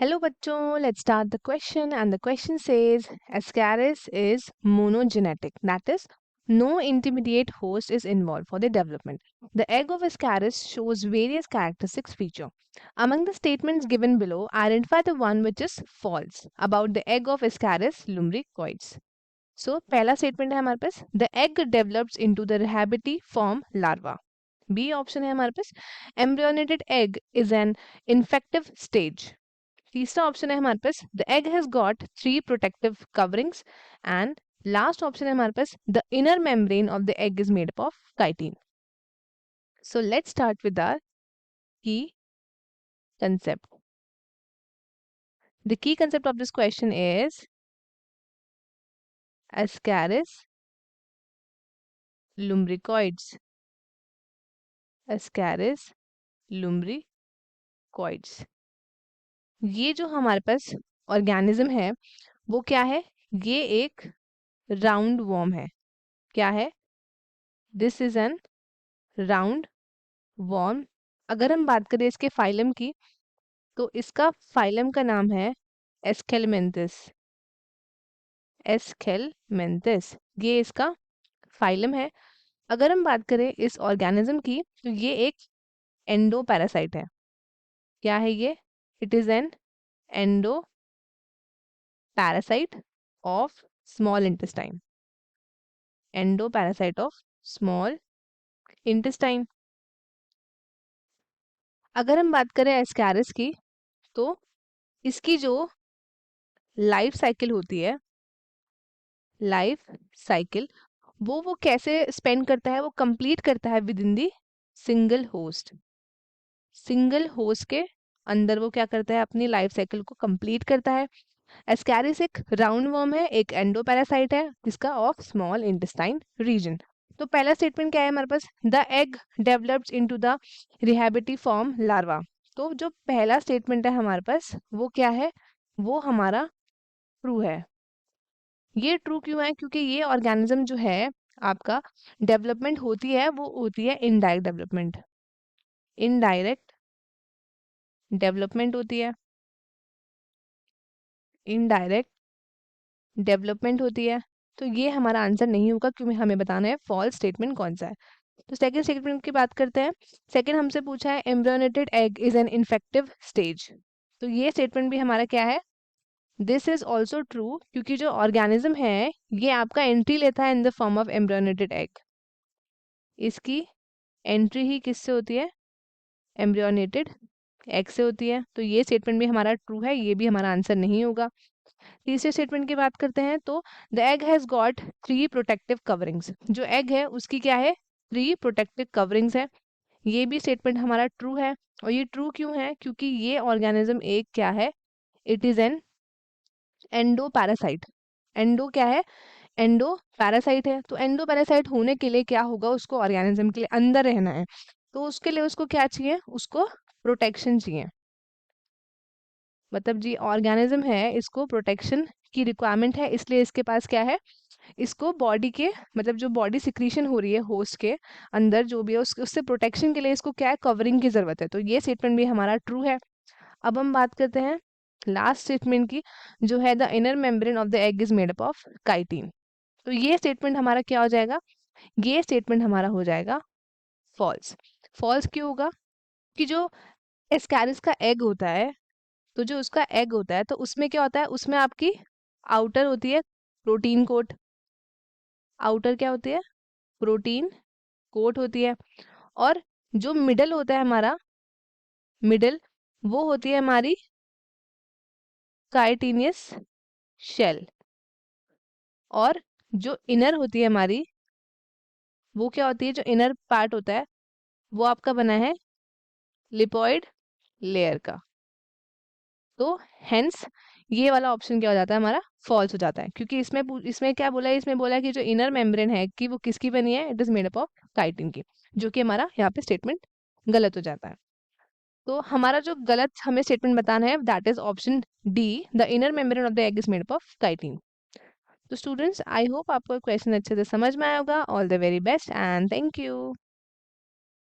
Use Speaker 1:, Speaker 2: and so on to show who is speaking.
Speaker 1: Hello bachcho, let's start the question and the question says Ascaris is monogenetic, that is no intermediate host is involved for the development. The egg of Ascaris shows various characteristics feature. Among the statements given below, identify the one which is false about the egg of Ascaris lumbricoides. So पहला statement है हमारे पास the egg develops into the rhabitiform larva. B option है हमारे पास embryonated egg is an infective stage. तीसरा option है हमारे पास the egg has got 3 protective coverings and last option है हमारे पास the inner membrane of the egg is made up of chitin. So let's start with our key concept. The key concept of this question is Ascaris lumbricoids. Ascaris lumbricoids. ये जो हमारे पास organism है वो क्या है? ये एक राउंड वॉर्म है. क्या है? This is an round warm. अगर हम बात करें इसके फाइलम की तो इसका फाइलम का नाम है एस्केलमेंथिस. एस्केलमेंथिस ये इसका फाइलम है. अगर हम बात करें इस ऑर्गेनिज्म की तो ये एक एंडो पैरासाइट है. क्या है ये? It is an endo parasite of small intestine. Endo parasite of small intestine. अगर हम बात करें एस्कैरिस की तो इसकी जो लाइफ साइकिल होती है, लाइफ साइकिल वो कैसे स्पेंड करता है? वो कंप्लीट करता है with in the single host. Single host के अंदर वो क्या करता है? अपनी लाइफ साइकिल को कंप्लीट करता है. एस्कैरिस एक राउंड वर्म है, एक एंडोपैरासाइट है जिसका ऑफ स्मॉल इंटेस्टाइन रीजन. तो पहला स्टेटमेंट क्या है हमारे पास? The egg developed into the rhabditiform larva. तो जो पहला स्टेटमेंट है हमारे पास वो क्या है? वो हमारा ट्रू है. ये ट्रू क्यों है? क्योंकि ये ऑर्गेनिज्म जो है आपका डेवलपमेंट होती है वो होती है इनडायरेक्ट डेवलपमेंट. इनडायरेक्ट डेवलपमेंट होती है. इनडायरेक्ट डेवलपमेंट होती है. तो ये हमारा आंसर नहीं होगा क्योंकि हमें बताना है फॉल्स स्टेटमेंट कौन सा है. तो सेकंड स्टेटमेंट की बात करते हैं. सेकंड हमसे पूछा है embryonated egg is an infective stage. तो ये स्टेटमेंट भी हमारा क्या है? दिस इज ऑल्सो ट्रू क्योंकि जो ऑर्गेनिज्म है ये आपका एंट्री लेता है in the form of embryonated egg. इसकी एंट्री ही किससे होती है? एम्ब्रियोनेटेड एग से होती है. तो ये स्टेटमेंट भी हमारा ट्रू है, ये भी हमारा आंसर नहीं होगा. तीसरे स्टेटमेंट की बात करते हैं तो the egg has got 3 protective coverings. जो एग है उसकी क्या है? 3 प्रोटेक्टिव कवरिंग्स है. ये भी स्टेटमेंट हमारा ट्रू है. और ये ट्रू क्यों है? क्योंकि ये ऑर्गेनिज्म एक क्या है? It is an endo parasite. Endo क्या है? एंडो पैरासाइट है. तो एंडो पैरासाइट होने के लिए क्या होगा? उसको ऑर्गेनिज्म के लिए अंदर रहना है. तो उसके लिए उसको क्या चाहिए? उसको प्रोटेक्शन चाहिए. मतलब जी ऑर्गेनिज्म है इसको प्रोटेक्शन की रिक्वायरमेंट है, इसलिए इसके पास क्या है? इसको बॉडी के मतलब जो बॉडी सिक्रीशन हो रही है होस्ट के अंदर जो भी है उससे प्रोटेक्शन के लिए इसको क्या है? कवरिंग की जरूरत है. तो ये स्टेटमेंट भी हमारा ट्रू है. अब हम बात करते हैं लास्ट स्टेटमेंट की जो है the inner membrane of the egg is made up of chitin. तो ये स्टेटमेंट हमारा क्या हो जाएगा? ये स्टेटमेंट हमारा हो जाएगा फॉल्स. फॉल्स क्यों होगा? कि जो एस्कैरिस का एग होता है तो जो उसका एग होता है तो उसमें क्या होता है? उसमें आपकी आउटर होती है प्रोटीन कोट. आउटर क्या होती है? प्रोटीन कोट होती है. और जो मिडल होता है हमारा, मिडल वो होती है हमारी काइटिनियस शेल. और जो इनर होती है हमारी वो क्या होती है? जो इनर पार्ट होता है वो आपका बना है लिपोइड लेयर का. तो हेंस ये वाला ऑप्शन क्या हो जाता है? हमारा फॉल्स हो जाता है. क्योंकि इसमें क्या बोला है? इसमें बोला है कि जो इनर मेम्ब्रेन है कि वो किसकी बनी है? It is made up of chitin की. जो कि हमारा यहाँ पे स्टेटमेंट गलत हो जाता है. तो हमारा जो गलत हमें स्टेटमेंट बताना है that is option D, the inner membrane of the egg is made up of chitin. तो स्टूडेंट्स आई होप आपको क्वेश्चन अच्छे से समझ में आया होगा. All the very best and thank you.